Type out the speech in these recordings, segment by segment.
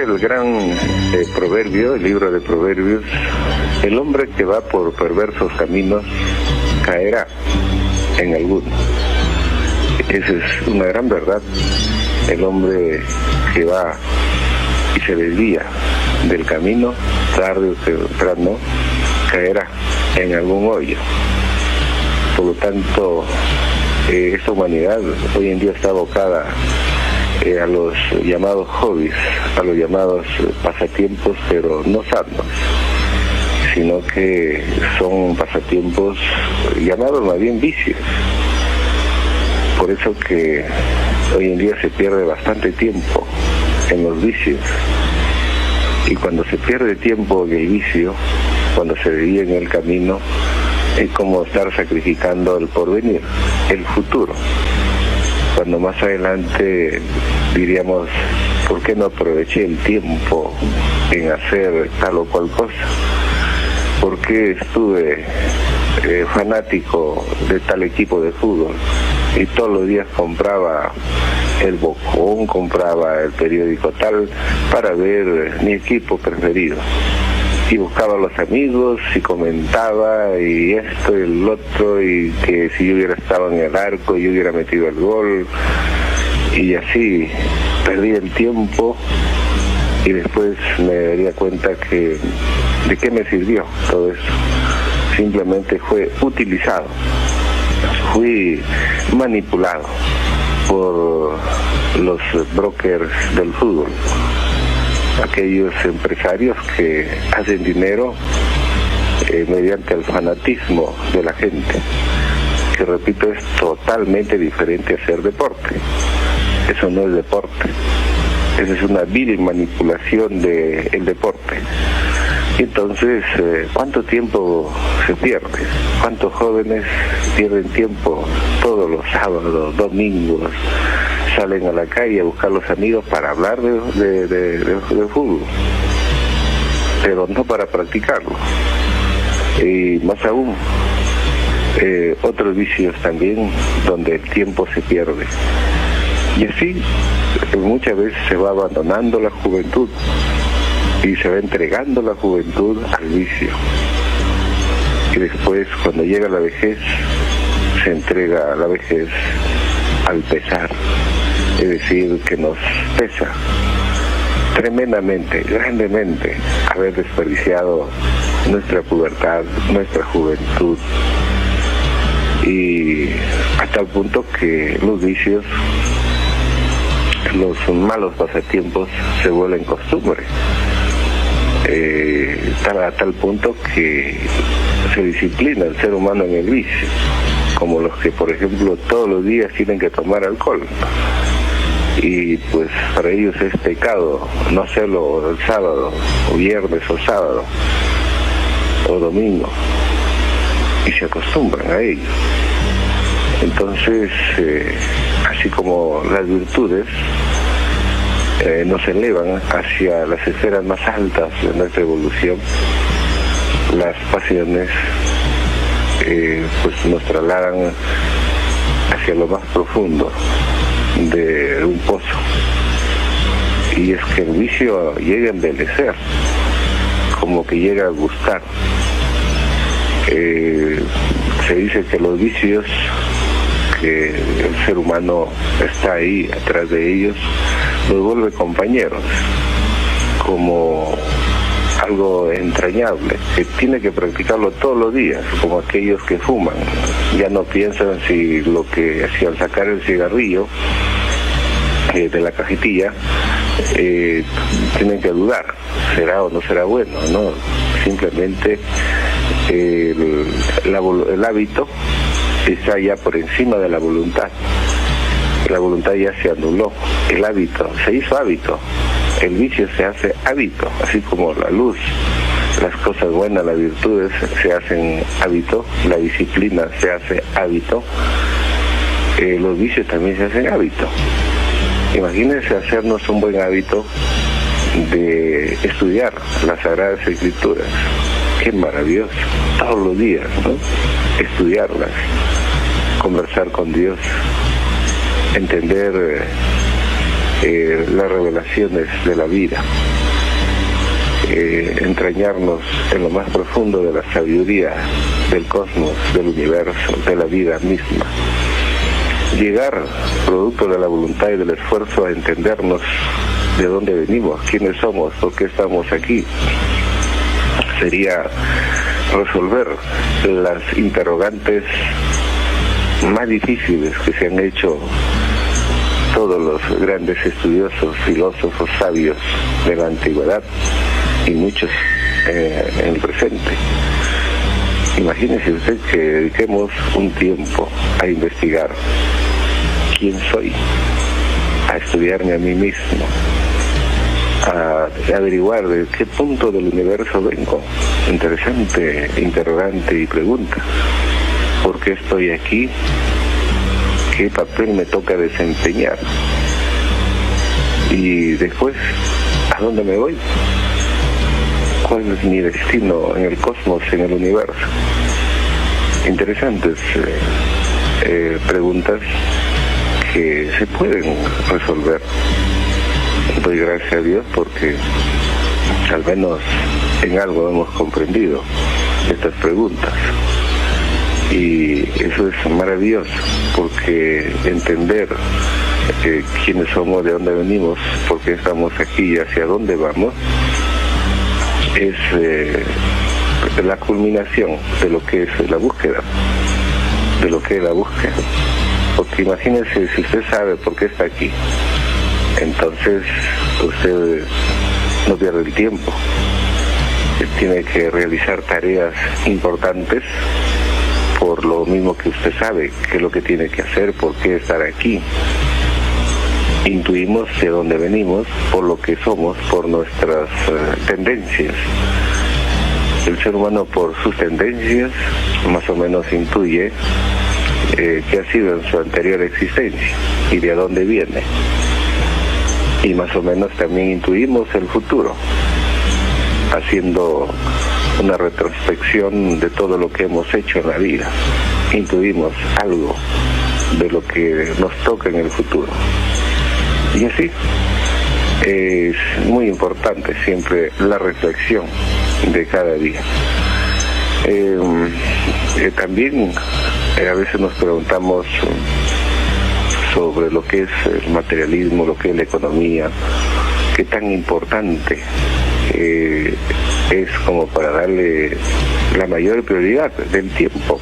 el gran proverbio, el libro de Proverbios: el hombre que va por perversos caminos caerá en alguno. Esa es una gran verdad. El hombre que va y se desvía del camino, tarde o temprano caerá en algún hoyo. Por lo tanto, esta humanidad hoy en día está abocada a los llamados hobbies, a los llamados pasatiempos, pero no sanos, sino que son pasatiempos llamados más bien vicios. Por eso que hoy en día se pierde bastante tiempo en los vicios. Y cuando se pierde tiempo en el vicio, cuando se desvía en el camino, es como estar sacrificando el porvenir, el futuro. Cuando más adelante diríamos, ¿por qué no aproveché el tiempo en hacer tal o cual cosa? ¿Por qué estuve fanático de tal equipo de fútbol y todos los días compraba el Bocón, compraba el periódico tal para ver mi equipo preferido? Y buscaba a los amigos y comentaba y esto y el otro, y que si yo hubiera estado en el arco yo hubiera metido el gol, y así perdí el tiempo y después me daría cuenta que de qué me sirvió todo eso. Simplemente fue utilizado, fui manipulado por los brokers del fútbol, aquellos empresarios que hacen dinero mediante el fanatismo de la gente, que repito, es totalmente diferente a hacer deporte. Eso no es deporte, esa es una vil manipulación del deporte. Entonces, ¿cuánto tiempo se pierde? ¿Cuántos jóvenes pierden tiempo todos los sábados, domingos? Salen a la calle a buscar los amigos para hablar de fútbol, pero no para practicarlo. Y más aún, otros vicios también donde el tiempo se pierde. Y así muchas veces se va abandonando la juventud y se va entregando la juventud al vicio. Y después, cuando llega la vejez, se entrega a la vejez al pesar. Es decir, que nos pesa tremendamente, grandemente, haber desperdiciado nuestra pubertad, nuestra juventud, y hasta el punto que los vicios, los malos pasatiempos se vuelven costumbre, a tal punto que se disciplina el ser humano en el vicio, como los que, por ejemplo, todos los días tienen que tomar alcohol, y pues para ellos es pecado no hacerlo el sábado, o viernes, o sábado, o domingo, y se acostumbran a ello. Entonces, así como las virtudes nos elevan hacia las esferas más altas de nuestra evolución, las pasiones pues nos trasladan hacia lo más profundo de un pozo, y es que el vicio llega a embelecer, como que llega a gustar. Se dice que los vicios, que el ser humano está ahí atrás de ellos, los vuelve compañeros, como algo entrañable, que tiene que practicarlo todos los días, como aquellos que fuman. Ya no piensan si al sacar el cigarrillo de la cajetilla, tienen que dudar, ¿será o no será bueno? No, simplemente el hábito está ya por encima de la voluntad. La voluntad ya se anuló, el hábito se hizo hábito, el vicio se hace hábito, así como la luz, las cosas buenas, las virtudes se hacen hábito, la disciplina se hace hábito, los vicios también se hacen hábito. Imagínense hacernos un buen hábito de estudiar las Sagradas Escrituras. Qué maravilloso, todos los días, ¿no? Estudiarlas, conversar con Dios, entender las revelaciones de la vida. entrañarnos en lo más profundo de la sabiduría del cosmos, del universo, de la vida misma. Llegar, producto de la voluntad y del esfuerzo, a entendernos de dónde venimos, quiénes somos, por qué estamos aquí. Sería resolver las interrogantes más difíciles que se han hecho todos los grandes estudiosos, filósofos, sabios de la antigüedad y muchos en el presente. Imagínese usted que dediquemos un tiempo a investigar quién soy, a estudiarme a mí mismo, a averiguar de qué punto del universo vengo. Interesante interrogante y pregunta. ¿Por qué estoy aquí? ¿Qué papel me toca desempeñar? Y después, ¿a dónde me voy? ¿Cuál es mi destino en el cosmos, en el universo? Interesantes preguntas que se pueden resolver. Doy gracias a Dios porque al menos en algo hemos comprendido estas preguntas. Y eso es maravilloso, porque entender quiénes somos, de dónde venimos, por qué estamos aquí y hacia dónde vamos, es la culminación de lo que es la búsqueda, Porque imagínense, si usted sabe por qué está aquí, entonces usted no pierde el tiempo. Tiene que realizar tareas importantes por lo mismo que usted sabe qué es lo que tiene que hacer, por qué estar aquí. Intuimos de dónde venimos, por lo que somos, por nuestras tendencias. El ser humano, por sus tendencias, más o menos intuye qué ha sido en su anterior existencia y de dónde viene. Y más o menos también intuimos el futuro, haciendo una retrospección de todo lo que hemos hecho en la vida. Intuimos algo de lo que nos toca en el futuro. Y así, es muy importante siempre la reflexión de cada día. También a veces nos preguntamos sobre lo que es el materialismo, lo que es la economía, qué tan importante es como para darle la mayor prioridad del tiempo.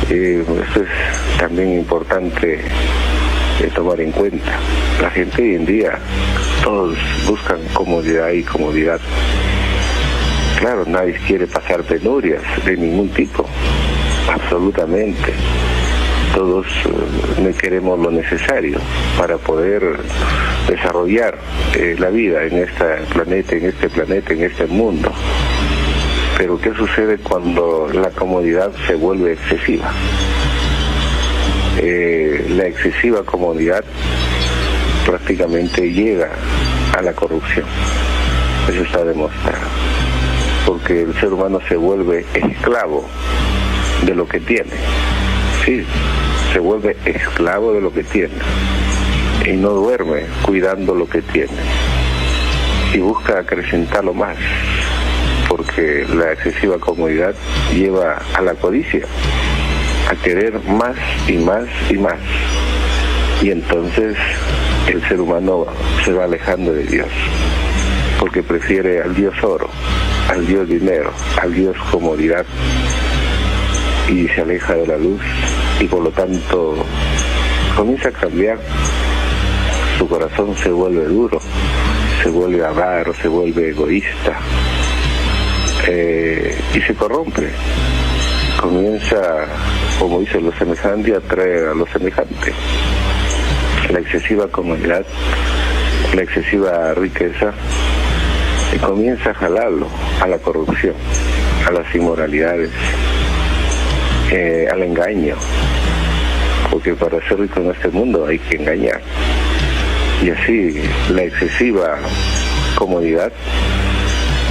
Esto es también importante tomar en cuenta. La gente hoy en día, todos buscan comodidad y comodidad. Claro, nadie quiere pasar penurias de ningún tipo, absolutamente. Todos queremos lo necesario para poder desarrollar la vida en este planeta, en este mundo. Pero ¿qué sucede cuando la comodidad se vuelve excesiva? La excesiva comodidad prácticamente llega a la corrupción. Eso está demostrado. Porque el ser humano se vuelve esclavo de lo que tiene. Sí, se vuelve esclavo de lo que tiene. Y no duerme cuidando lo que tiene. Y busca acrecentarlo más. Porque la excesiva comodidad lleva a la codicia, a querer más y más y más. Y entonces el ser humano se va alejando de Dios, porque prefiere al Dios oro, al Dios dinero, al Dios comodidad, y se aleja de la luz, y por lo tanto comienza a cambiar. Su corazón se vuelve duro, se vuelve avaro, se vuelve egoísta, y se corrompe. Comienza, como dice, lo semejante atrae a lo semejante. La excesiva comodidad, la excesiva riqueza, y comienza a jalarlo a la corrupción, a las inmoralidades, al engaño, porque para ser rico en este mundo hay que engañar. Y así la excesiva comodidad,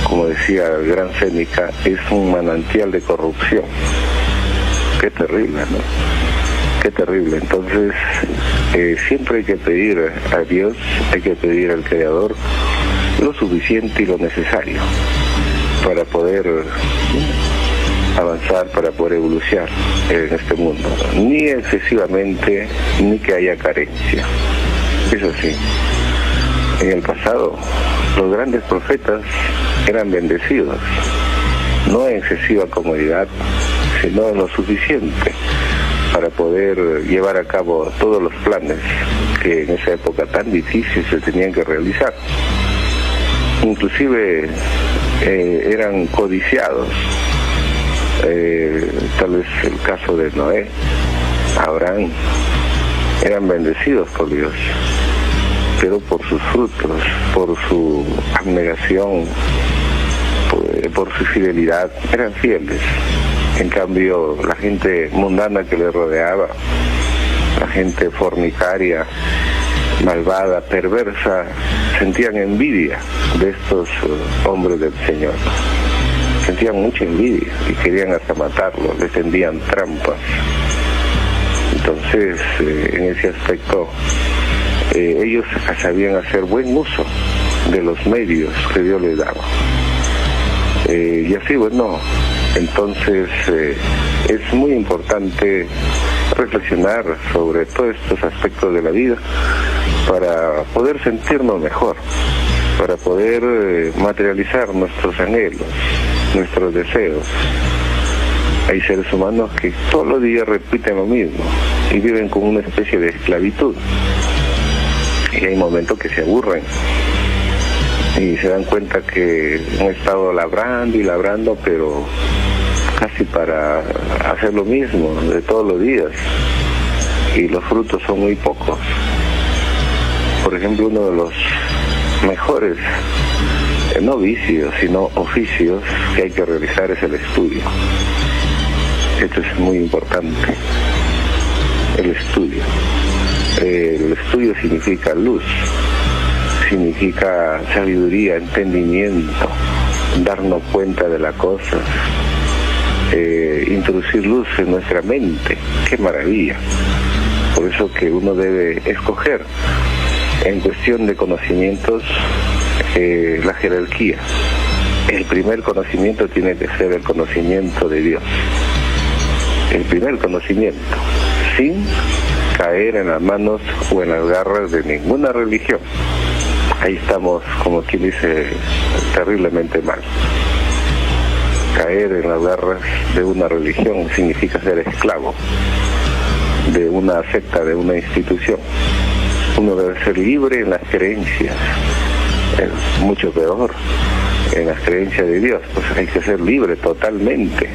como decía el gran Séneca, es un manantial de corrupción. Qué terrible, ¿no? Qué terrible. Entonces, siempre hay que pedir a Dios, hay que pedir al Creador lo suficiente y lo necesario para poder avanzar, para poder evolucionar en este mundo, ni excesivamente, ni que haya carencia. Eso sí, en el pasado los grandes profetas eran bendecidos, no en excesiva comodidad, sino en lo suficiente para poder llevar a cabo todos los planes que en esa época tan difícil se tenían que realizar. Inclusive eran codiciados, tal vez el caso de Noé, Abraham, eran bendecidos por Dios, pero por sus frutos, por su abnegación, por su fidelidad, eran fieles. En cambio, la gente mundana que les rodeaba, la gente fornicaria, malvada, perversa, sentían envidia de estos hombres del Señor. Sentían mucha envidia y querían hasta matarlo, les tendían trampas. Entonces, en ese aspecto, ellos sabían hacer buen uso de los medios que Dios les daba. Y así, bueno, entonces es muy importante reflexionar sobre todos estos aspectos de la vida para poder sentirnos mejor, para poder materializar nuestros anhelos, nuestros deseos. Hay seres humanos que todos los días repiten lo mismo y viven con una especie de esclavitud. Y hay momentos que se aburren y se dan cuenta que han estado labrando y labrando, pero casi para hacer lo mismo de todos los días, y los frutos son muy pocos. Por ejemplo, uno de los mejores, no vicios, sino oficios que hay que realizar es el estudio. Esto es muy importante, el estudio. El estudio significa luz, significa sabiduría, entendimiento, darnos cuenta de las cosas, introducir luz en nuestra mente. ¡Qué maravilla! Por eso que uno debe escoger en cuestión de conocimientos la jerarquía. El primer conocimiento tiene que ser el conocimiento de Dios. El primer conocimiento, sin caer en las manos o en las garras de ninguna religión. Ahí estamos, como quien dice, terriblemente mal. Caer en las garras de una religión significa ser esclavo de una secta, de una institución. Uno debe ser libre en las creencias, es mucho peor en las creencias de Dios, pues hay que ser libre totalmente.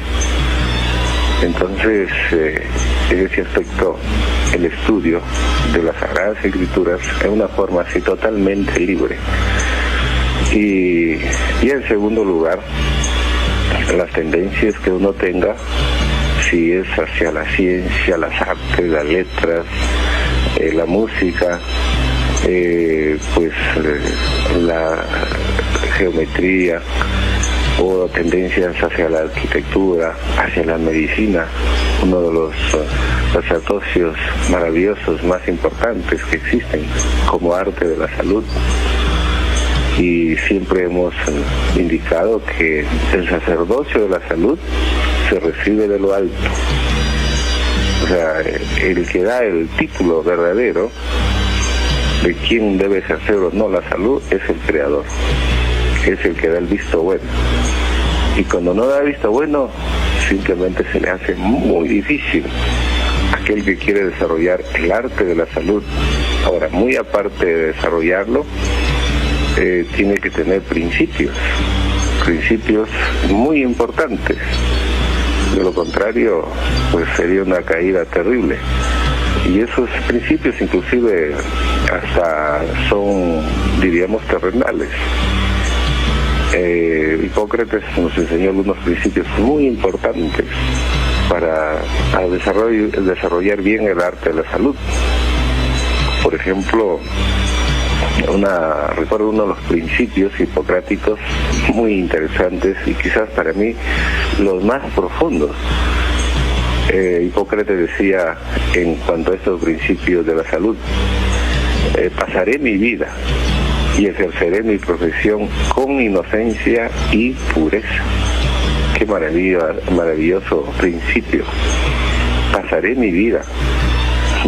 Entonces, en ese aspecto, el estudio de las Sagradas Escrituras es una forma así totalmente libre. Y en segundo lugar, las tendencias que uno tenga, si es hacia la ciencia, las artes, las letras, la música, la geometría, o tendencias hacia la arquitectura, hacia la medicina, uno de los sacerdocios maravillosos más importantes que existen como arte de la salud. Y siempre hemos indicado que el sacerdocio de la salud se recibe de lo alto. O sea, el que da el título verdadero de quién debe ejercer o no la salud es el Creador, es el que da el visto bueno. Y cuando no da el visto bueno, simplemente se le hace muy difícil aquel que quiere desarrollar el arte de la salud. Ahora, muy aparte de desarrollarlo, tiene que tener principios muy importantes. De lo contrario, pues sería una caída terrible. Y esos principios inclusive hasta son, diríamos, terrenales. Hipócrates nos enseñó algunos principios muy importantes para desarrollar bien el arte de la salud. Por ejemplo, recuerdo uno de los principios hipocráticos muy interesantes y quizás para mí los más profundos. Hipócrates decía en cuanto a estos principios de la salud: pasaré mi vida y ejerceré mi profesión con inocencia y pureza. Qué maravilloso principio. Pasaré mi vida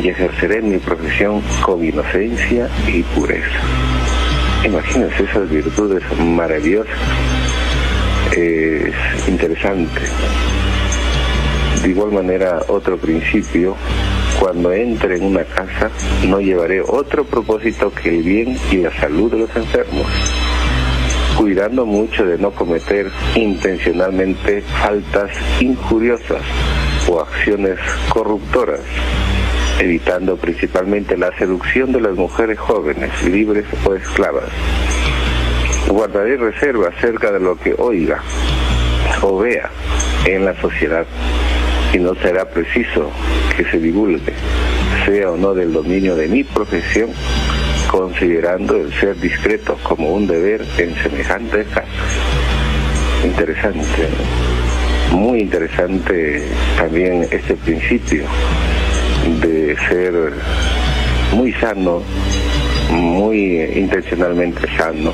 y ejerceré mi profesión con inocencia y pureza. Imagínense esas virtudes maravillosas. Es interesante. De igual manera, otro principio: cuando entre en una casa, no llevaré otro propósito que el bien y la salud de los enfermos, cuidando mucho de no cometer intencionalmente faltas injuriosas o acciones corruptoras, evitando principalmente la seducción de las mujeres jóvenes, libres o esclavas. Guardaré reserva acerca de lo que oiga o vea en la sociedad, y no será preciso que se divulgue, sea o no del dominio de mi profesión, considerando el ser discreto como un deber en semejantes casos. Interesante, muy interesante también este principio de ser muy sano, muy intencionalmente sano,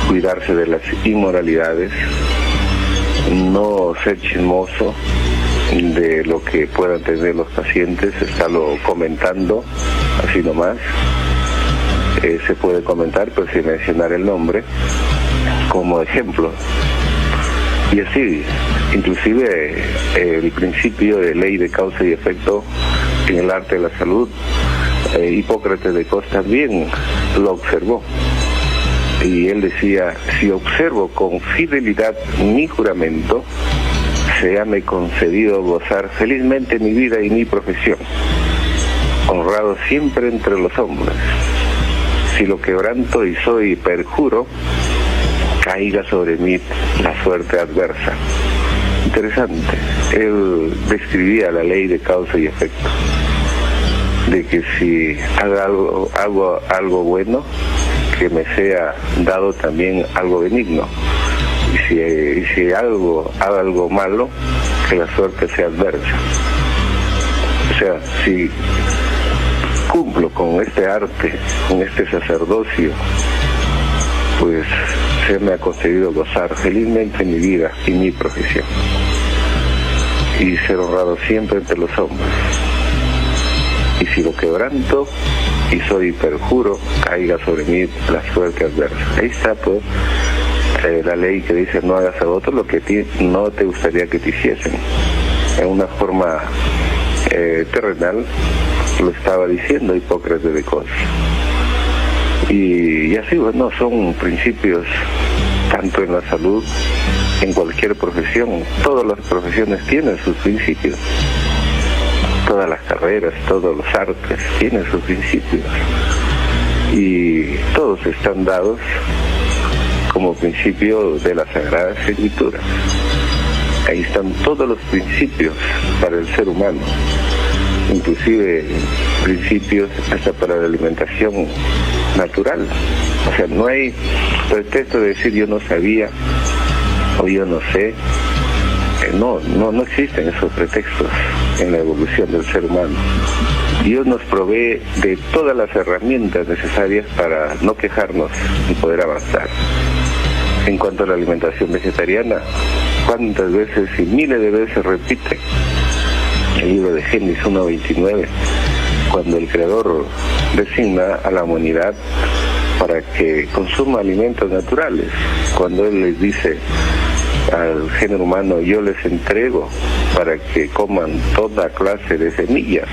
cuidarse de las inmoralidades, no ser chismoso de lo que puedan tener los pacientes, estarlo comentando así nomás. Se puede comentar, pero sin mencionar el nombre, como ejemplo. Y así, inclusive el principio de ley de causa y efecto en el arte de la salud, Hipócrates de Cos también lo observó. Y él decía: si observo con fidelidad mi juramento, séame concedido gozar felizmente mi vida y mi profesión, honrado siempre entre los hombres. Si lo quebranto y soy perjuro, caiga sobre mí la suerte adversa. Interesante. Él describía la ley de causa y efecto, de que si hago algo bueno, que me sea dado también algo benigno, y si hago algo malo, que la suerte sea adversa. O sea, si cumplo con este arte, con este sacerdocio, pues se me ha concedido gozar felizmente mi vida y mi profesión, y ser honrado siempre entre los hombres. Y si lo quebranto y soy perjuro, caiga sobre mí la suerte adversa. Ahí está, pues, la ley que dice: no hagas a otro lo que no te gustaría que te hiciesen. En una forma terrenal lo estaba diciendo Hipócrates de Cos. Y así, bueno, son principios tanto en la salud, en cualquier profesión. Todas las profesiones tienen sus principios. Todas las carreras, todos los artes tienen sus principios. Y todos están dados como principio de la Sagrada Escritura. Ahí están todos los principios para el ser humano, inclusive principios hasta para la alimentación natural. O sea, no hay pretexto de decir yo no sabía o yo no sé. No existen esos pretextos en la evolución del ser humano. Dios nos provee de todas las herramientas necesarias para no quejarnos y poder avanzar. En cuanto a la alimentación vegetariana, cuántas veces y miles de veces repite el libro de Génesis 1:29, cuando el Creador designa a la humanidad para que consuma alimentos naturales, cuando Él les dice al género humano: yo les entrego para que coman toda clase de semillas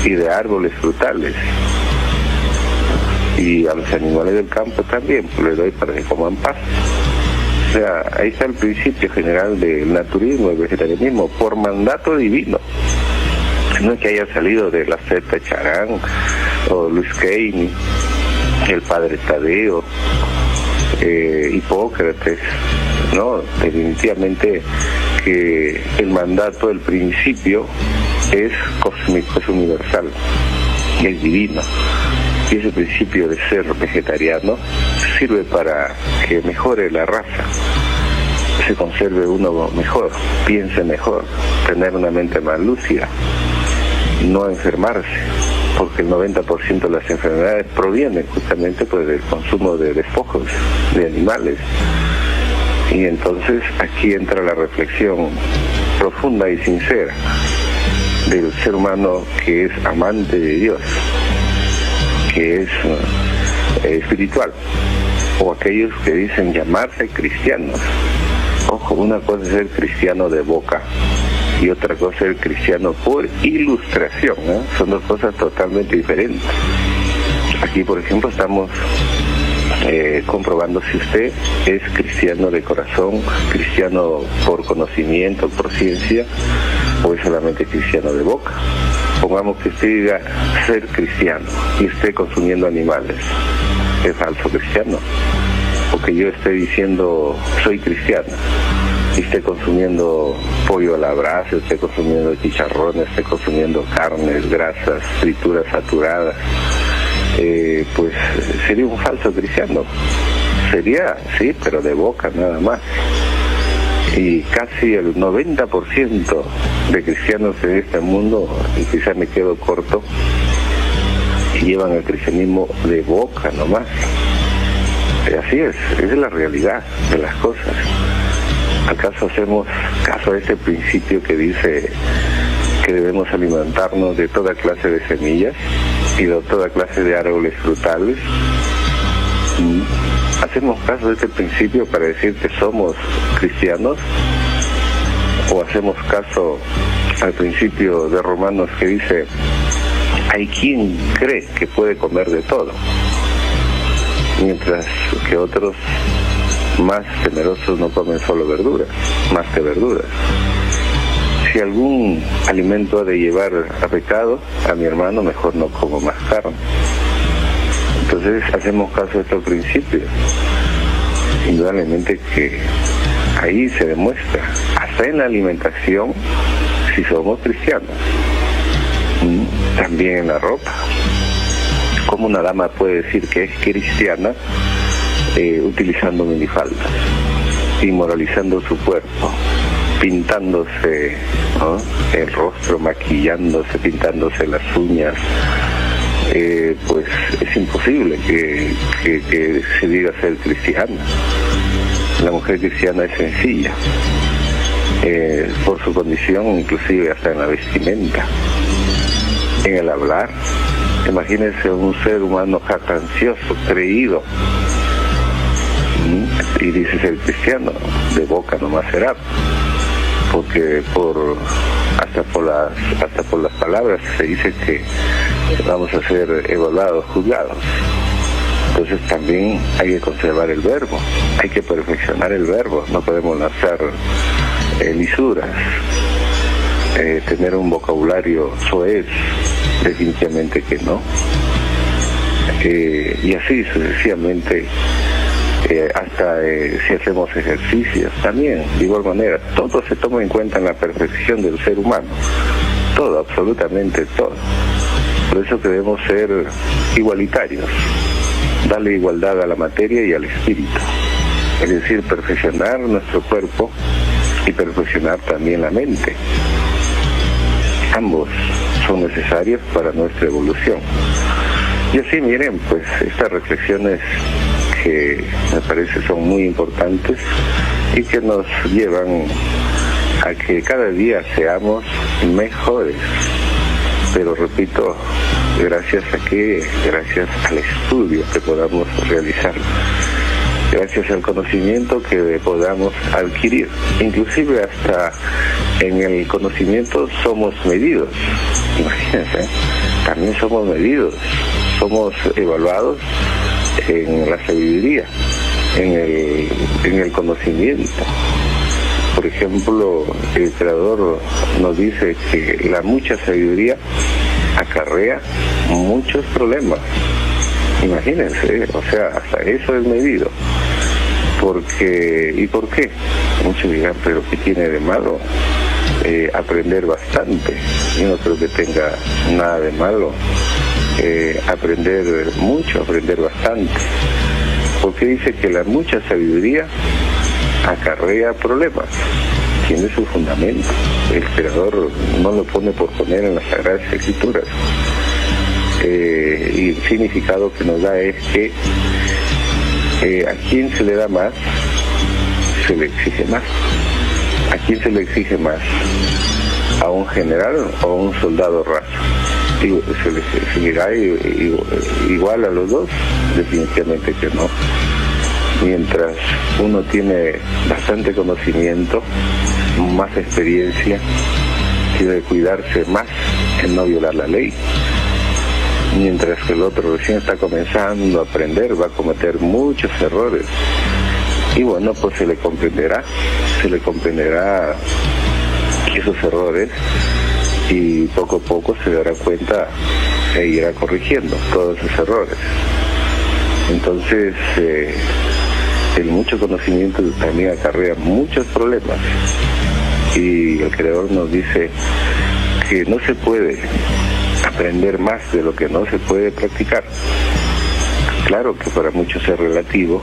y de árboles frutales, y a los animales del campo también les doy para que coman pasto. O sea, ahí está el principio general del naturismo, el vegetarianismo, por mandato divino. No es que haya salido de la secta Charán o Luis Kane, el padre Tadeo, Hipócrates. No, definitivamente que el mandato, el principio es cósmico, es universal, es divino. Y ese principio de ser vegetariano sirve para que mejore la raza, se conserve uno mejor, piense mejor, tener una mente más lúcida no enfermarse, porque el 90% de las enfermedades provienen justamente pues del consumo de despojos de animales. Y entonces aquí entra la reflexión profunda y sincera del ser humano que es amante de Dios, que es espiritual, o aquellos que dicen llamarse cristianos. Ojo, una cosa es ser cristiano de boca y otra cosa es ser cristiano por ilustración, ¿eh? Son dos cosas totalmente diferentes. Aquí, por ejemplo, estamos comprobando si usted es cristiano de corazón, cristiano por conocimiento, por ciencia, o es solamente cristiano de boca. Pongamos que usted diga ser cristiano y esté consumiendo animales. ¿Es falso cristiano? O que yo esté diciendo soy cristiano y esté consumiendo pollo a la brasa, esté consumiendo chicharrones, esté consumiendo carnes, grasas, frituras saturadas, pues sería un falso cristiano. Sería, sí, pero de boca nada más. Y casi el 90% de cristianos en este mundo, y quizás me quedo corto, llevan el cristianismo de boca nomás. Así es, esa es la realidad de las cosas. ¿Acaso hacemos caso a este principio que dice que debemos alimentarnos de toda clase de semillas y de toda clase de árboles frutales? ¿Hacemos caso de este principio para decir que somos cristianos? ¿O hacemos caso al principio de Romanos que dice hay quien cree que puede comer de todo, mientras que otros más temerosos no comen solo verduras, más que verduras? Si algún alimento ha de llevar a pecado a mi hermano, mejor no como más carne. Entonces hacemos caso de estos principios. Indudablemente que ahí se demuestra, hasta en la alimentación, si somos cristianos. También en la ropa. ¿Cómo una dama puede decir que es cristiana utilizando minifaldas, inmoralizando su cuerpo, pintándose, ¿no?, el rostro, maquillándose, pintándose las uñas? Pues es imposible que se diga ser cristiana. La mujer cristiana es sencilla, por su condición, inclusive hasta en la vestimenta, en el hablar. Imagínense un ser humano jactancioso, creído, y dice ser cristiano, de boca nomás será, porque hasta por las palabras se dice que vamos a ser evaluados, juzgados. Entonces también hay que conservar el verbo, hay que perfeccionar el verbo, no podemos lanzar lisuras, tener un vocabulario soez, definitivamente que no. Y así sucesivamente, hasta si hacemos ejercicios también, de igual manera, todo se toma en cuenta en la perfección del ser humano, todo, absolutamente todo. Por eso que debemos ser igualitarios, darle igualdad a la materia y al espíritu, es decir, perfeccionar nuestro cuerpo y perfeccionar también la mente. Ambos son necesarios para nuestra evolución. Y así, miren, pues estas reflexiones que me parece son muy importantes y que nos llevan a que cada día seamos mejores. Pero repito, gracias a qué, gracias al estudio que podamos realizar, gracias al conocimiento que podamos adquirir. Inclusive hasta en el conocimiento somos medidos. Imagínense, también somos medidos, somos evaluados en la sabiduría, en el conocimiento. Por ejemplo, el Creador nos dice que la mucha sabiduría acarrea muchos problemas. Imagínense, o sea, hasta eso es medido. Porque, ¿y por qué? Muchos dirán, pero ¿qué tiene de malo? Aprender bastante. Yo no creo que tenga nada de malo aprender mucho, aprender bastante. Porque dice que la mucha sabiduría acarrea problemas. tiene su fundamento. El Creador no lo pone por poner en las Sagradas Escrituras. Y el significado que nos da es que a quien se le da más, se le exige más. ¿A quién se le exige más? ¿A un general o a un soldado raso? ¿Se le exigirá igual a los dos? Definitivamente que no. Mientras uno tiene bastante conocimiento, más experiencia, tiene que cuidarse más en no violar la ley. Mientras que el otro recién está comenzando a aprender, va a cometer muchos errores. Y bueno, pues se le comprenderá esos errores y poco a poco se dará cuenta e irá corrigiendo todos esos errores. Entonces, el mucho conocimiento también acarrea muchos problemas y el Creador nos dice que no se puede aprender más de lo que no se puede practicar. Claro que para muchos es relativo,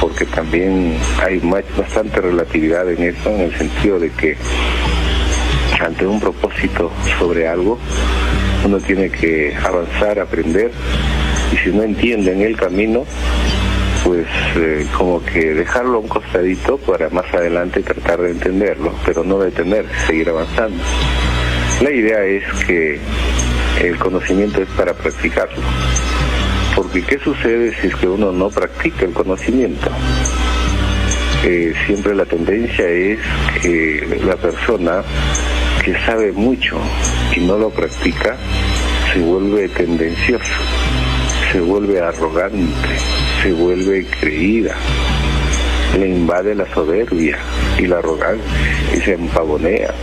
porque también hay bastante relatividad en esto, en el sentido de que ante un propósito sobre algo, uno tiene que avanzar, aprender, y si no entiende en el camino, pues como que dejarlo a un costadito para más adelante tratar de entenderlo, pero no detenerse, seguir avanzando. La idea es que el conocimiento es para practicarlo. Porque ¿qué sucede si es que uno no practica el conocimiento? Siempre la tendencia es que la persona que sabe mucho y no lo practica se vuelve tendencioso, se vuelve arrogante, se vuelve creída, le invade la soberbia y la arrogancia y se empavonea.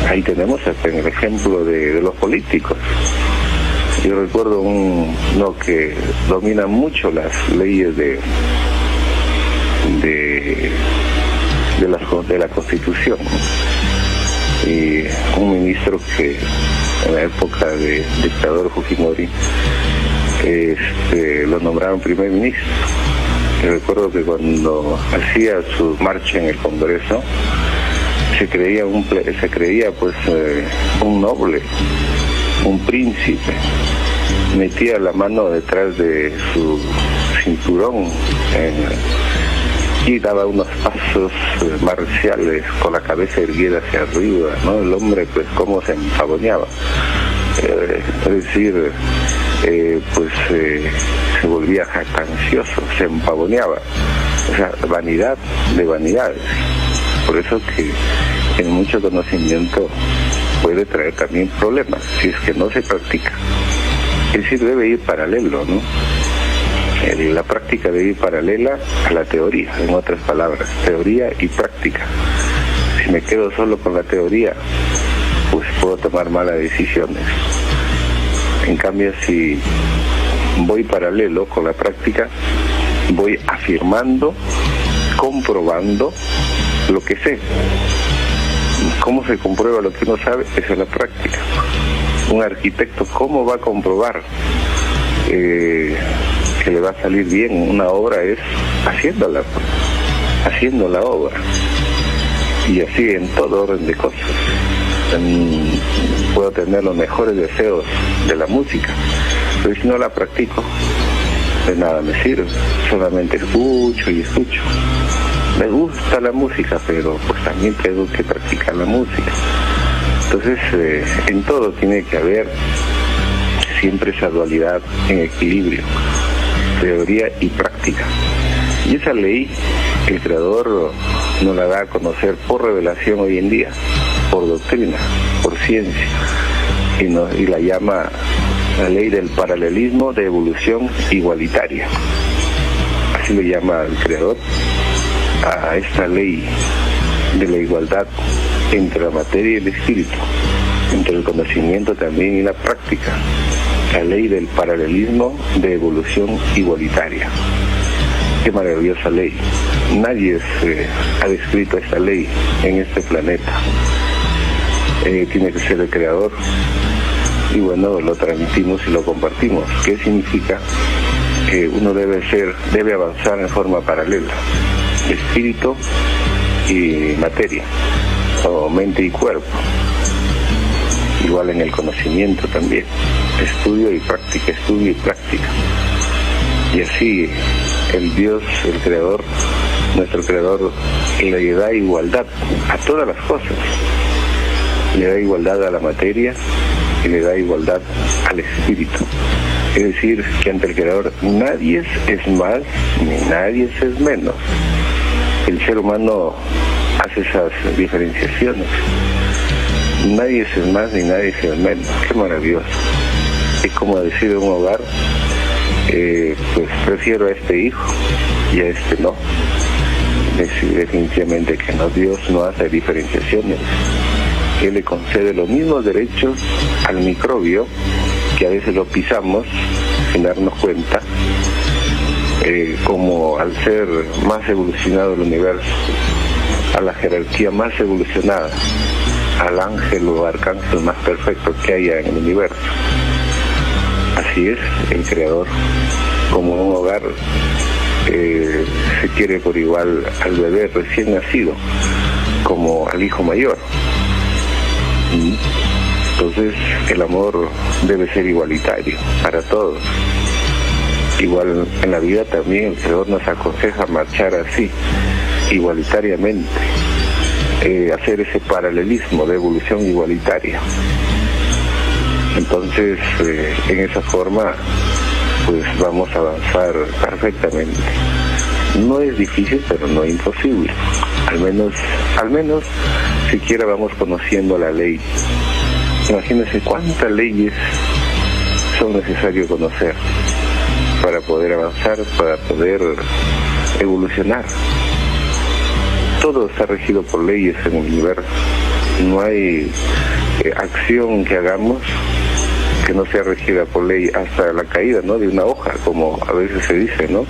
Ahí tenemos hasta en el ejemplo de los políticos. Yo recuerdo uno que domina mucho las leyes de la Constitución, y un ministro que en la época de dictador Fujimori lo nombraron primer ministro. Y recuerdo que cuando hacía su marcha en el Congreso se creía pues un noble, un príncipe. Metía la mano detrás de su cinturón y daba unos pasos marciales con la cabeza erguida hacia arriba, ¿no? El hombre pues cómo se empavoneaba, es decir, se volvía jactancioso, se empavoneaba, o sea, vanidad de vanidades. Por eso que en mucho conocimiento puede traer también problemas si es que no se practica. Es decir, debe ir paralelo, ¿no? La práctica debe ir paralela a la teoría, en otras palabras, teoría y práctica. Si me quedo solo con la teoría, pues puedo tomar malas decisiones. En cambio, si voy paralelo con la práctica, voy afirmando, comprobando lo que sé. ¿Cómo se comprueba lo que uno sabe? Esa es la práctica. Un arquitecto, ¿cómo va a comprobar que le va a salir bien una obra? Es haciendo la obra. Y así en todo orden de cosas. Puedo tener los mejores deseos de la música, pero si no la practico, de nada me sirve. Solamente escucho y escucho. Me gusta la música, pero pues también tengo que practicar la música. Entonces, en todo tiene que haber siempre esa dualidad en equilibrio, teoría y práctica. Y esa ley, el Creador nos la da a conocer por revelación hoy en día, por doctrina, por ciencia, y la llama la ley del paralelismo de evolución igualitaria. Así le llama el Creador a esta ley de la igualdad entre la materia y el espíritu, entre el conocimiento también y la práctica, la ley del paralelismo de evolución igualitaria. Qué maravillosa ley. Nadie ha descrito esta ley en este planeta. Tiene que ser el Creador, y bueno, lo transmitimos y lo compartimos. ¿Qué significa? Que uno debe avanzar en forma paralela. espíritu y materia, o mente y cuerpo. Igual en el conocimiento también, estudio y práctica, estudio y práctica. Y así el Dios, el Creador, nuestro Creador, le da igualdad a todas las cosas. Le da igualdad a la materia y le da igualdad al espíritu. Es decir, que ante el Creador nadie es más ni nadie es menos. El ser humano hace esas diferenciaciones. Nadie es más ni nadie es menos. Qué maravilloso. Es como decir en un hogar, pues prefiero a este hijo y a este no. Definitivamente que no, Dios no hace diferenciaciones. Él le concede los mismos derechos al microbio, que a veces lo pisamos sin darnos cuenta, como al ser más evolucionado el universo, a la jerarquía más evolucionada, al ángel o arcángel más perfecto que haya en el universo. Así es el Creador. Como un hogar se quiere por igual al bebé recién nacido como al hijo mayor. Entonces el amor debe ser igualitario para todos. Igual en la vida también el Creador nos aconseja marchar así, igualitariamente, hacer ese paralelismo de evolución igualitaria. Entonces en esa forma pues vamos a avanzar perfectamente. No es difícil, pero no imposible. Al menos siquiera vamos conociendo la ley. Imagínense cuántas leyes son necesarias conocer para poder avanzar, para poder evolucionar. Todo está regido por leyes en el universo. No hay acción que hagamos que no sea regida por ley, hasta la caída, ¿no?, de una hoja, como a veces se dice, ¿no?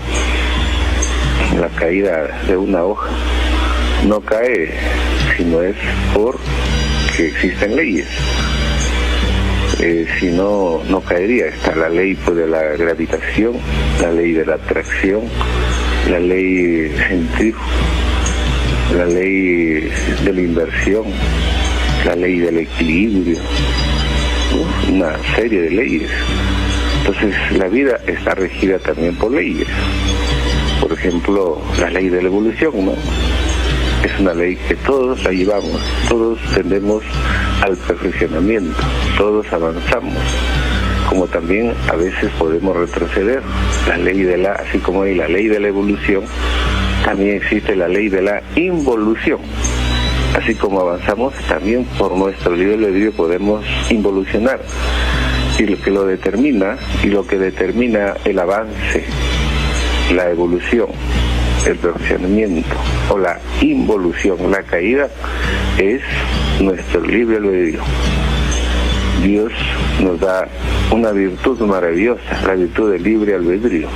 La caída de una hoja no cae, sino es porque existen leyes. Si no, no caería. Está la ley pues, de la gravitación, la ley de la atracción, la ley centrífuga, la ley de la inversión, la ley del equilibrio, una serie de leyes. Entonces la vida está regida también por leyes. Por ejemplo, la ley de la evolución, ¿no? Es una ley que todos la llevamos, todos tendemos al perfeccionamiento, todos avanzamos, como también a veces podemos retroceder. La ley de la, así como hay la ley de la evolución, también existe la ley de la involución. Así como avanzamos, también por nuestro nivel de vida podemos involucionar. Y lo que lo determina, y lo que determina el avance, la evolución, el perfeccionamiento o la involución, la caída, es nuestro libre albedrío. Dios nos da una virtud maravillosa, la virtud del libre albedrío,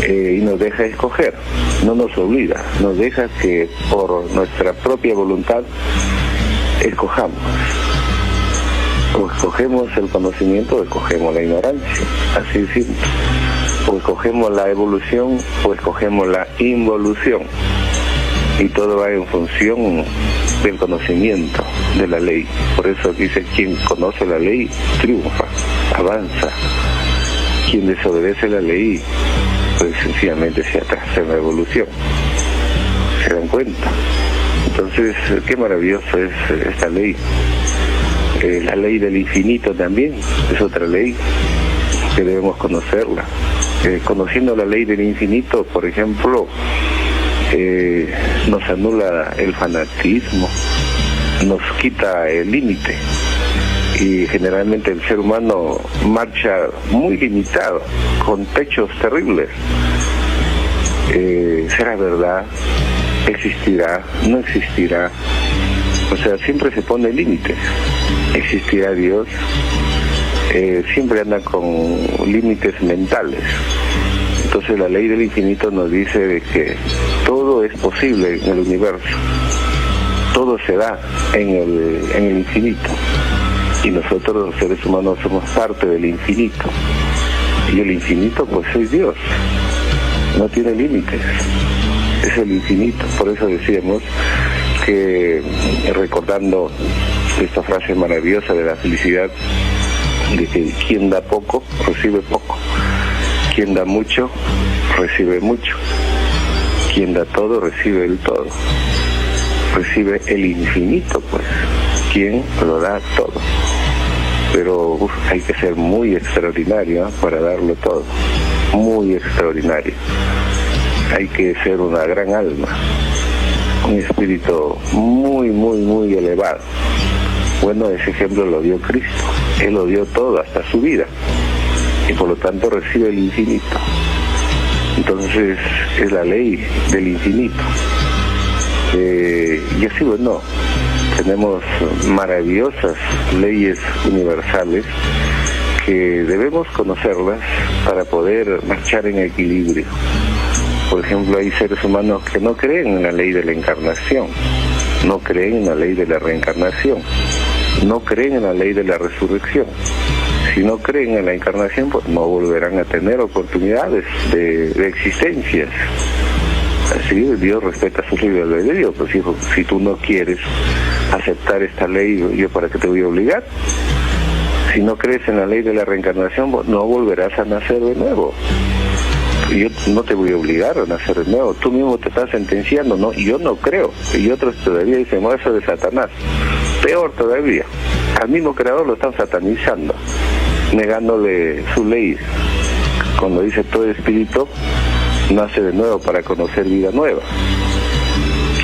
y nos deja escoger, no nos obliga, nos deja que por nuestra propia voluntad escojamos. O escogemos el conocimiento o escogemos la ignorancia, así de simple. O escogemos la evolución o escogemos la involución. Y todo va en función del conocimiento de la ley. Por eso dice, quien conoce la ley triunfa, avanza. Quien desobedece la ley, pues sencillamente se atrasa en la evolución. ¿Se dan cuenta? Entonces, qué maravilloso es esta ley. La ley del infinito también es otra ley que debemos conocerla. Conociendo la ley del infinito, por ejemplo, nos anula el fanatismo, nos quita el límite, y generalmente el ser humano marcha muy limitado, con techos terribles. ¿Será verdad? ¿Existirá? ¿No existirá? O sea, siempre se pone límites. ¿Existirá Dios? Siempre anda con límites mentales. Entonces la ley del infinito nos dice de que todo es posible en el universo, todo se da en el infinito, y nosotros los seres humanos somos parte del infinito, y el infinito pues es Dios, no tiene límites, es el infinito. Por eso decíamos que, recordando esta frase maravillosa de la felicidad, de que quien da poco, recibe poco. Quien da mucho, recibe mucho. Quien da todo, recibe el todo. Recibe el infinito, pues. Quien lo da todo. Pero hay que ser muy extraordinario para darlo todo. Muy extraordinario. Hay que ser una gran alma. Un espíritu muy, muy, muy elevado. Bueno, ese ejemplo lo dio Cristo. Él lo dio todo, hasta su vida. Y por lo tanto recibe el infinito. Entonces es la ley del infinito. Y así, bueno, tenemos maravillosas leyes universales que debemos conocerlas para poder marchar en equilibrio. Por ejemplo, hay seres humanos que no creen en la ley de la encarnación, no creen en la ley de la reencarnación, no creen en la ley de la resurrección. Si no creen en la encarnación, pues no volverán a tener oportunidades de existencias. Así Dios respeta su libre albedrío. Pues hijo, si tú no quieres aceptar esta ley, ¿yo para qué te voy a obligar? Si no crees en la ley de la reencarnación, pues no volverás a nacer de nuevo. Yo no te voy a obligar a nacer de nuevo. Tú mismo te estás sentenciando, ¿no? Yo no creo. Y otros todavía dicen, no, eso de Satanás. Peor todavía. Al mismo creador lo están satanizando, negándole su ley. Cuando dice todo espíritu nace de nuevo para conocer vida nueva.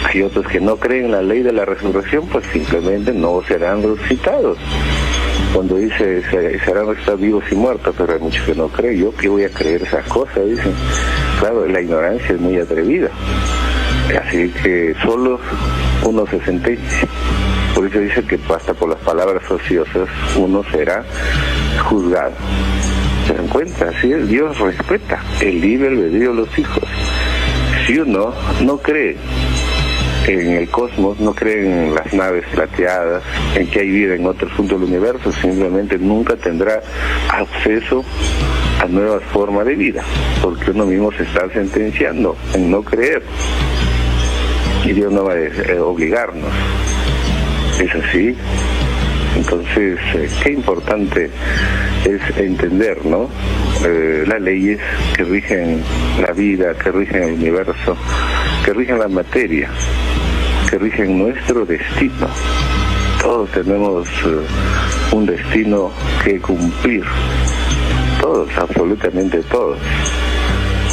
Hay otros que no creen en la ley de la resurrección, pues simplemente no serán resucitados. Cuando dice serán resucitados vivos y muertos, pero hay muchos que no creen. ¿Yo qué voy a creer esas cosas? Dicen. Claro, la ignorancia es muy atrevida. Así que solo uno se sentencia. Por eso dice que hasta por las palabras ociosas uno será juzgado. ¿Se dan cuenta? Así es, Dios respeta el libre albedrío de los hijos. Si uno no cree en el cosmos, no cree en las naves plateadas, en que hay vida en otros puntos del universo, simplemente nunca tendrá acceso a nuevas formas de vida, porque uno mismo se está sentenciando en no creer. Y Dios no va a obligarnos. Es así. Entonces, qué importante es entender, ¿no? Las leyes que rigen la vida, que rigen el universo, que rigen la materia, que rigen nuestro destino. Todos tenemos un destino que cumplir. Todos, absolutamente todos.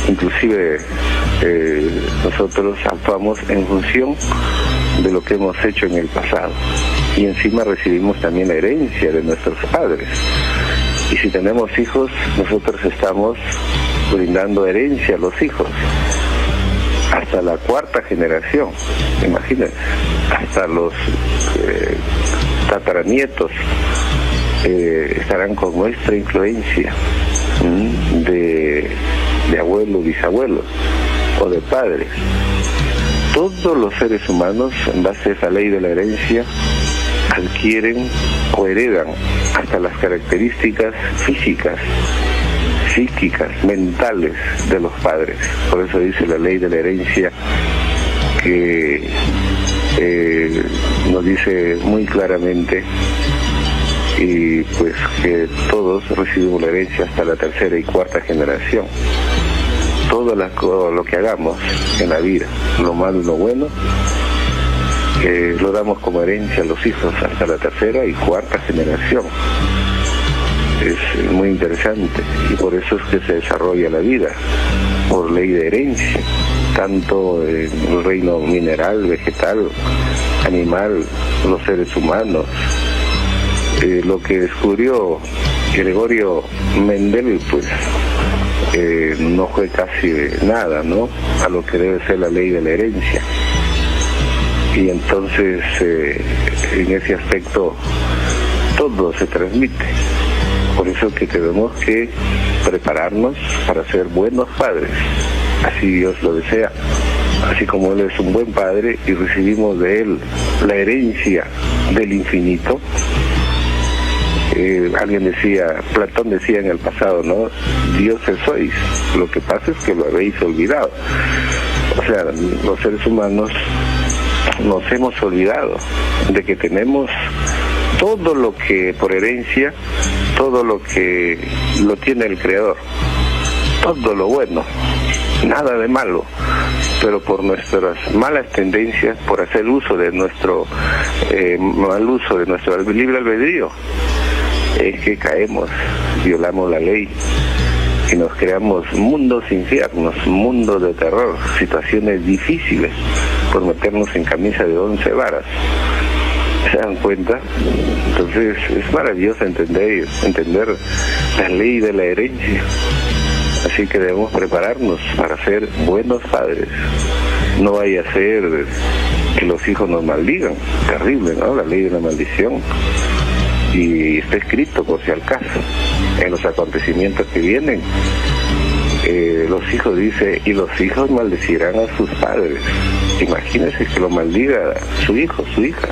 Inclusive nosotros actuamos en función de lo que hemos hecho en el pasado. Y encima recibimos también la herencia de nuestros padres. Y si tenemos hijos, nosotros estamos brindando herencia a los hijos. Hasta la cuarta generación, imagínense, hasta los tataranietos estarán con nuestra influencia de abuelos, bisabuelos o de padres. Todos los seres humanos, en base a esa ley de la herencia, adquieren o heredan hasta las características físicas, psíquicas, mentales de los padres. Por eso dice la ley de la herencia que nos dice muy claramente y pues que todos recibimos la herencia hasta la tercera y cuarta generación. Todo lo que hagamos en la vida, lo malo y lo bueno, lo damos como herencia a los hijos hasta la tercera y cuarta generación. Es muy interesante y por eso es que se desarrolla la vida, por ley de herencia, tanto en el reino mineral, vegetal, animal, los seres humanos. Lo que descubrió Gregorio Mendel, pues no fue casi nada, ¿no?, a lo que debe ser la ley de la herencia. Y entonces en ese aspecto todo se transmite. Por eso que tenemos que prepararnos para ser buenos padres, así Dios lo desea, así como Él es un buen padre y recibimos de Él la herencia del infinito. Alguien decía, Platón decía en el pasado, ¿no?, dioses sois, lo que pasa es que lo habéis olvidado. O sea, los seres humanos nos hemos olvidado de que tenemos todo lo que por herencia, todo lo que lo tiene el Creador, todo lo bueno, nada de malo, pero por nuestras malas tendencias, por hacer uso de nuestro mal uso de nuestro libre albedrío, es que caemos, violamos la ley y nos creamos mundos infiernos, mundos de terror, situaciones difíciles por meternos en camisa de 11 varas. ¿Se dan cuenta? Entonces es maravilloso entender la ley de la herencia. Así que debemos prepararnos para ser buenos padres. No vaya a ser que los hijos nos maldigan. Terrible, ¿no? La ley de la maldición. Y está escrito, por si al caso, en los acontecimientos que vienen. Los hijos, dice, y los hijos maldecirán a sus padres. Imagínense que lo maldiga su hijo, su hija.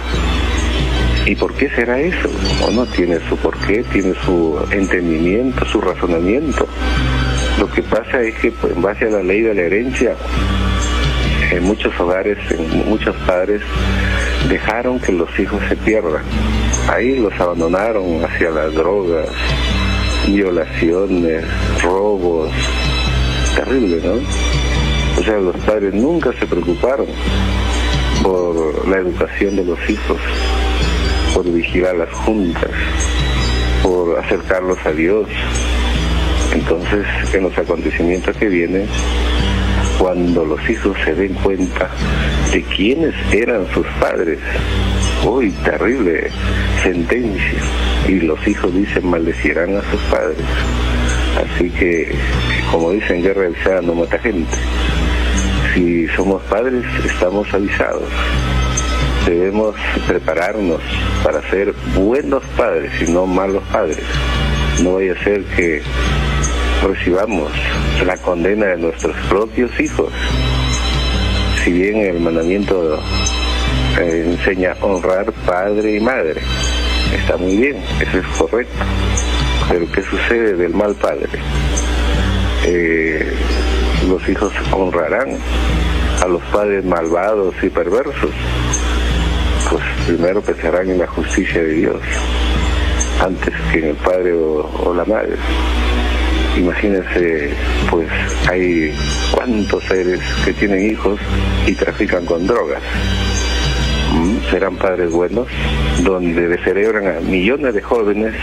¿Y por qué será eso? ¿O no tiene su porqué? Tiene su entendimiento, su razonamiento. Lo que pasa es que, pues, en base a la ley de la herencia, en muchos hogares, muchos padres dejaron que los hijos se pierdan. Ahí los abandonaron hacia las drogas, violaciones, robos. Terrible, ¿no? O sea, los padres nunca se preocuparon por la educación de los hijos, por vigilar las juntas, por acercarlos a Dios. Entonces, en los acontecimientos que vienen, cuando los hijos se den cuenta de quiénes eran sus padres, uy, terrible sentencia, y los hijos dicen maldecirán a sus padres. Así que, como dicen, guerra avisada no mata gente. Si somos padres, estamos avisados. Debemos prepararnos para ser buenos padres y no malos padres. No vaya a ser que recibamos la condena de nuestros propios hijos. Si bien el mandamiento enseña honrar padre y madre, está muy bien, eso es correcto. Pero ¿qué sucede del mal padre? Los hijos honrarán a los padres malvados y perversos. Pues primero pensarán en la justicia de Dios antes que en el padre o la madre. Imagínense, pues hay cuántos seres que tienen hijos y trafican con drogas. Serán padres buenos, donde descerebran a millones de jóvenes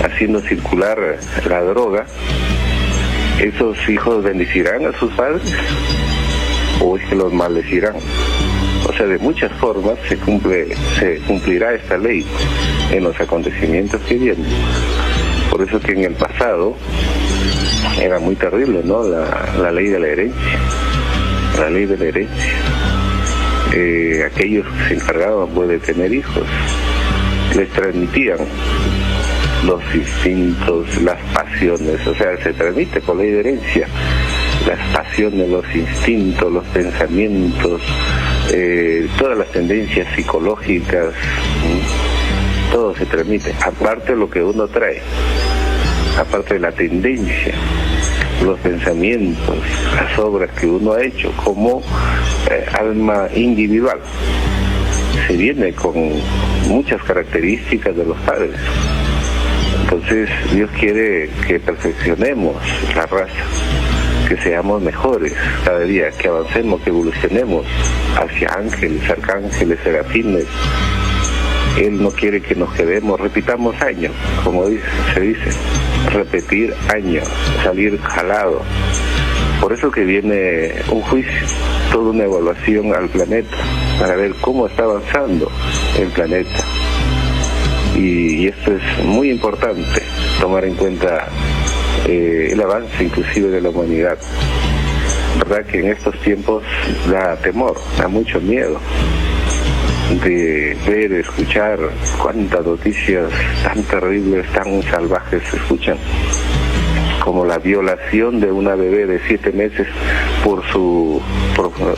haciendo circular la droga. ¿Esos hijos bendecirán a sus padres o es que los maldecirán? O sea, de muchas formas se cumplirá esta ley en los acontecimientos que vienen. Por eso que en el pasado era muy terrible, ¿no? La ley de la herencia. La ley de la herencia. Aquellos que se encargaban, pues, de tener hijos, les transmitían los instintos, las pasiones. O sea, se transmite por ley de herencia las pasiones, los instintos, los pensamientos, todas las tendencias psicológicas, todo se transmite, aparte de lo que uno trae, aparte de la tendencia, los pensamientos, las obras que uno ha hecho como alma individual. Se viene con muchas características de los padres. Entonces Dios quiere que perfeccionemos la raza, que seamos mejores cada día, que avancemos, que evolucionemos hacia ángeles, arcángeles, serafines. Él no quiere que nos quedemos, repitamos años, como se dice, repetir años, salir jalado. Por eso que viene un juicio, toda una evaluación al planeta, para ver cómo está avanzando el planeta. Y esto es muy importante, tomar en cuenta el avance inclusive de la humanidad. Verdad que en estos tiempos da temor, da mucho miedo de ver, escuchar cuántas noticias tan terribles, tan salvajes se escuchan, como la violación de una bebé de 7 meses por su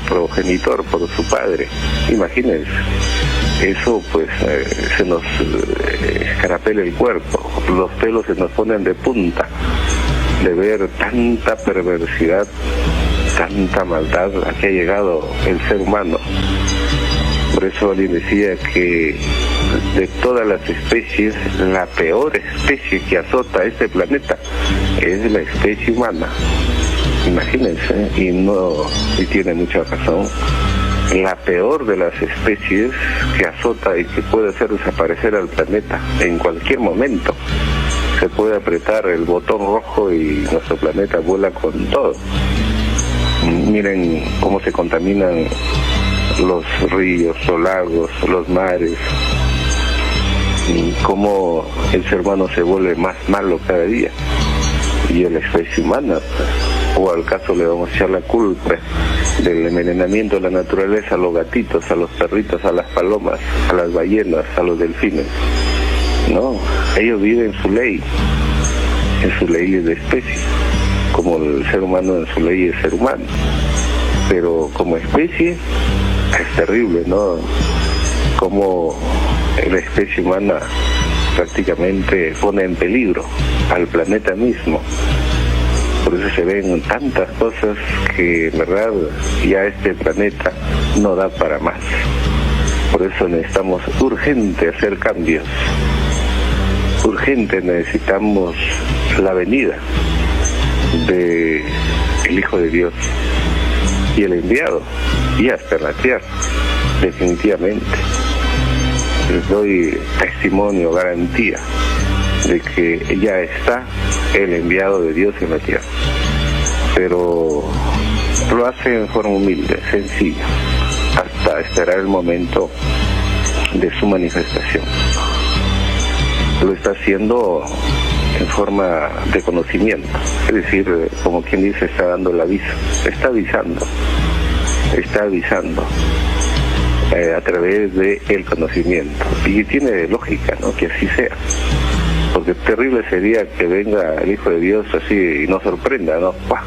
progenitor, por su padre. Imagínense, eso pues se nos escarapela el cuerpo, los pelos se nos ponen de punta de ver tanta perversidad tanta maldad a que ha llegado el ser humano. Por eso alguien decía que de todas las especies, la peor especie que azota este planeta es la especie humana. Imagínense, y tiene mucha razón. La peor de las especies que azota y que puede hacer desaparecer al planeta en cualquier momento. Se puede apretar el botón rojo y nuestro planeta vuela con todo. Miren cómo se contaminan los ríos, los lagos, los mares, cómo el ser humano se vuelve más malo cada día, y a la especie humana, o al caso le vamos a echar la culpa del envenenamiento de la naturaleza a los gatitos, a los perritos, a las palomas, a las ballenas, a los delfines. No, ellos viven su ley, en su ley de especie, como el ser humano en su ley de ser humano, pero como especie es terrible, ¿no? Como la especie humana prácticamente pone en peligro al planeta mismo. Por eso se ven tantas cosas que en verdad ya este planeta no da para más. Por eso necesitamos urgente hacer cambios. Urgente necesitamos la venida de el Hijo de Dios y el enviado ya está en la tierra, definitivamente. Les doy testimonio, garantía de que ya está el enviado de Dios en la tierra, pero lo hace en forma humilde, sencilla, hasta esperar el momento de su manifestación. Lo está haciendo en forma de conocimiento, es decir, como quien dice, está dando el aviso, está avisando a través del conocimiento, y tiene lógica, ¿no?, que así sea, porque terrible sería que venga el Hijo de Dios así y nos sorprenda, ¿no? ¡Pah!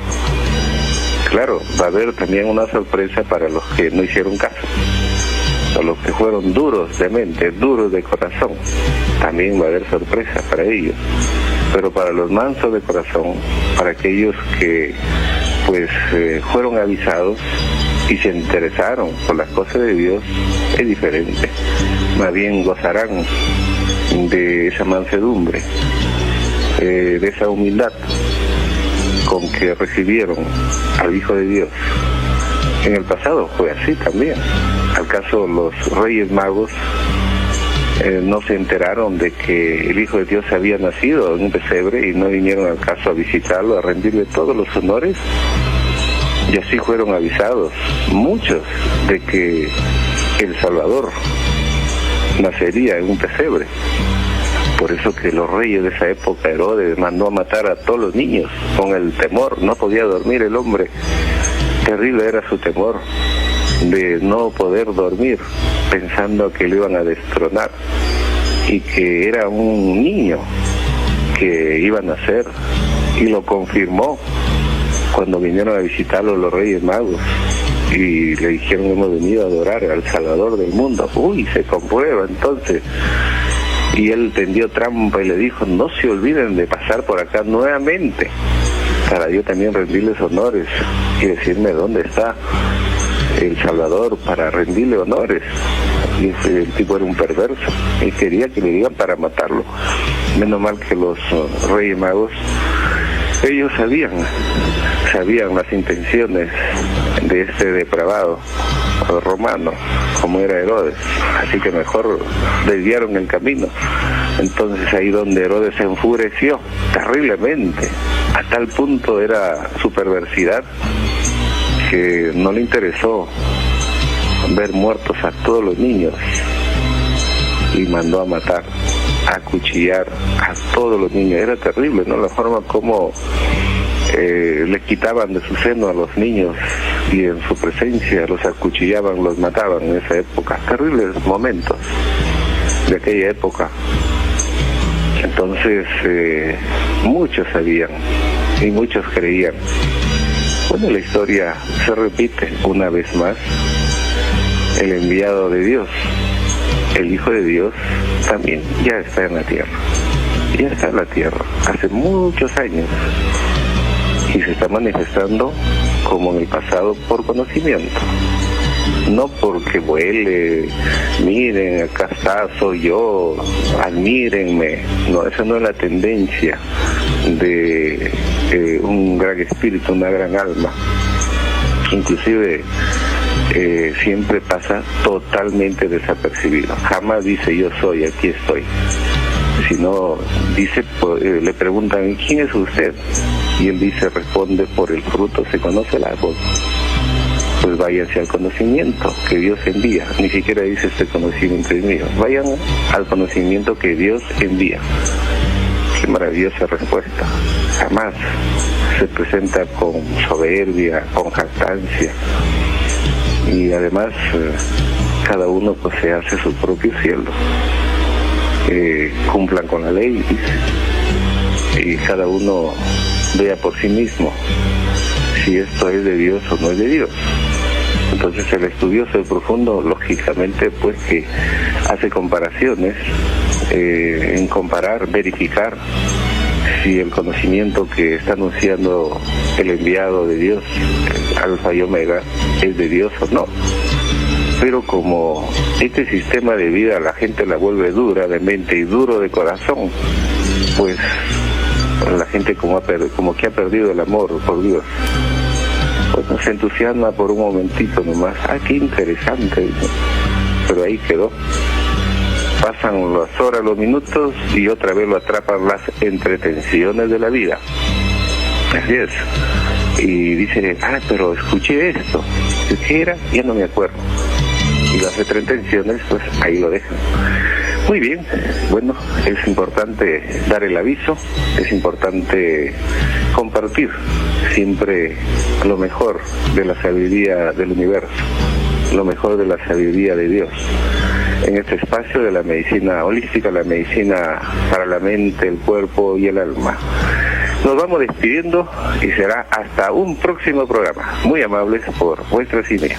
Claro, va a haber también una sorpresa para los que no hicieron caso, a los que fueron duros de mente, duros de corazón, también va a haber sorpresa para ellos. Pero para los mansos de corazón, para aquellos que pues fueron avisados y se interesaron por las cosas de Dios, es diferente. Más bien gozarán de esa mansedumbre, de esa humildad con que recibieron al Hijo de Dios. En el pasado fue así también. Al caso, los Reyes Magos no se enteraron de que el Hijo de Dios había nacido en un pesebre y no vinieron al caso a visitarlo, a rendirle todos los honores, y así fueron avisados muchos de que el Salvador nacería en un pesebre. Por eso que los reyes de esa época, Herodes mandó a matar a todos los niños con el temor, no podía dormir el hombre, terrible era su temor de no poder dormir, pensando que lo iban a destronar y que era un niño que iba a nacer, y lo confirmó cuando vinieron a visitarlo los Reyes Magos y le dijeron: hemos venido a adorar al Salvador del mundo. Uy, se comprueba entonces. Y él tendió trampa y le dijo: no se olviden de pasar por acá nuevamente para yo también rendirles honores y decirme dónde está el Salvador para rendirle honores. Y el tipo era un perverso y quería que le digan para matarlo. Menos mal que los Reyes Magos, ellos sabían las intenciones de este depravado romano, como era Herodes, así que mejor desviaron el camino. Entonces ahí donde Herodes se enfureció terriblemente, a tal punto era su perversidad que no le interesó ver muertos a todos los niños y mandó a matar, a acuchillar a todos los niños. Era terrible, ¿no?, la forma como le quitaban de su seno a los niños y en su presencia los acuchillaban, los mataban en esa época. Terribles momentos de aquella época. Entonces muchos sabían y muchos creían. Bueno, la historia se repite una vez más. El enviado de Dios, el Hijo de Dios, también ya está en la tierra. Ya está en la tierra hace muchos años y se está manifestando como en el pasado por conocimiento. No porque vuele, miren, acá está, soy yo, admírenme. No, esa no es la tendencia de un gran espíritu, una gran alma. Inclusive siempre pasa totalmente desapercibido. Jamás dice yo soy, aquí estoy. Sino dice, le preguntan, ¿quién es usted? Y él dice, responde, por el fruto se conoce el árbol. Pues váyanse al conocimiento que Dios envía. Ni siquiera dice este conocimiento es mío. Vayan al conocimiento que Dios envía. Qué maravillosa respuesta. Jamás se presenta con soberbia, con jactancia. Y además cada uno pues se hace su propio cielo. Cumplan con la ley, dice. Y cada uno vea por sí mismo si esto es de Dios o no es de Dios. Entonces el estudioso, el profundo, lógicamente pues que hace comparaciones, en comparar, verificar si el conocimiento que está anunciando el enviado de Dios, Alfa y Omega, es de Dios o no. Pero como este sistema de vida la gente la vuelve dura de mente y duro de corazón, pues la gente como que ha perdido el amor por Dios, pues nos entusiasma por un momentito nomás. Qué interesante, pero ahí quedó. Pasan las horas, los minutos y otra vez lo atrapan las entretenciones de la vida. Así es. Y dice, pero escuché esto. ¿Qué era? Ya no me acuerdo. Y las entretenciones, pues ahí lo dejan. Muy bien, bueno, es importante dar el aviso, es importante compartir siempre lo mejor de la sabiduría del universo, lo mejor de la sabiduría de Dios. En este espacio de la medicina holística, la medicina para la mente, el cuerpo y el alma. Nos vamos despidiendo y será hasta un próximo programa. Muy amables por vuestra sintonía.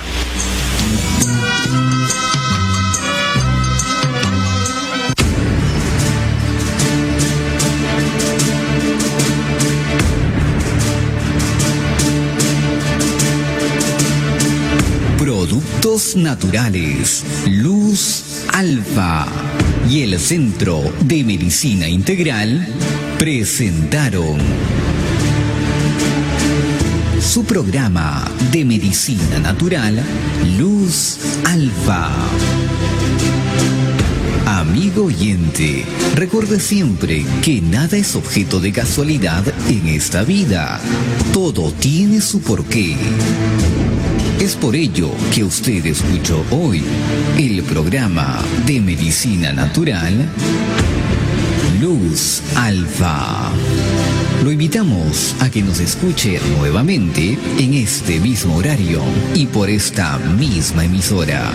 Productos naturales, Luz Alfa y el Centro de Medicina Integral presentaron su programa de medicina natural, Luz Alfa. Amigo oyente, recuerde siempre que nada es objeto de casualidad en esta vida. Todo tiene su porqué. Es por ello que usted escuchó hoy el programa de medicina natural Luz Alfa. Lo invitamos a que nos escuche nuevamente en este mismo horario y por esta misma emisora.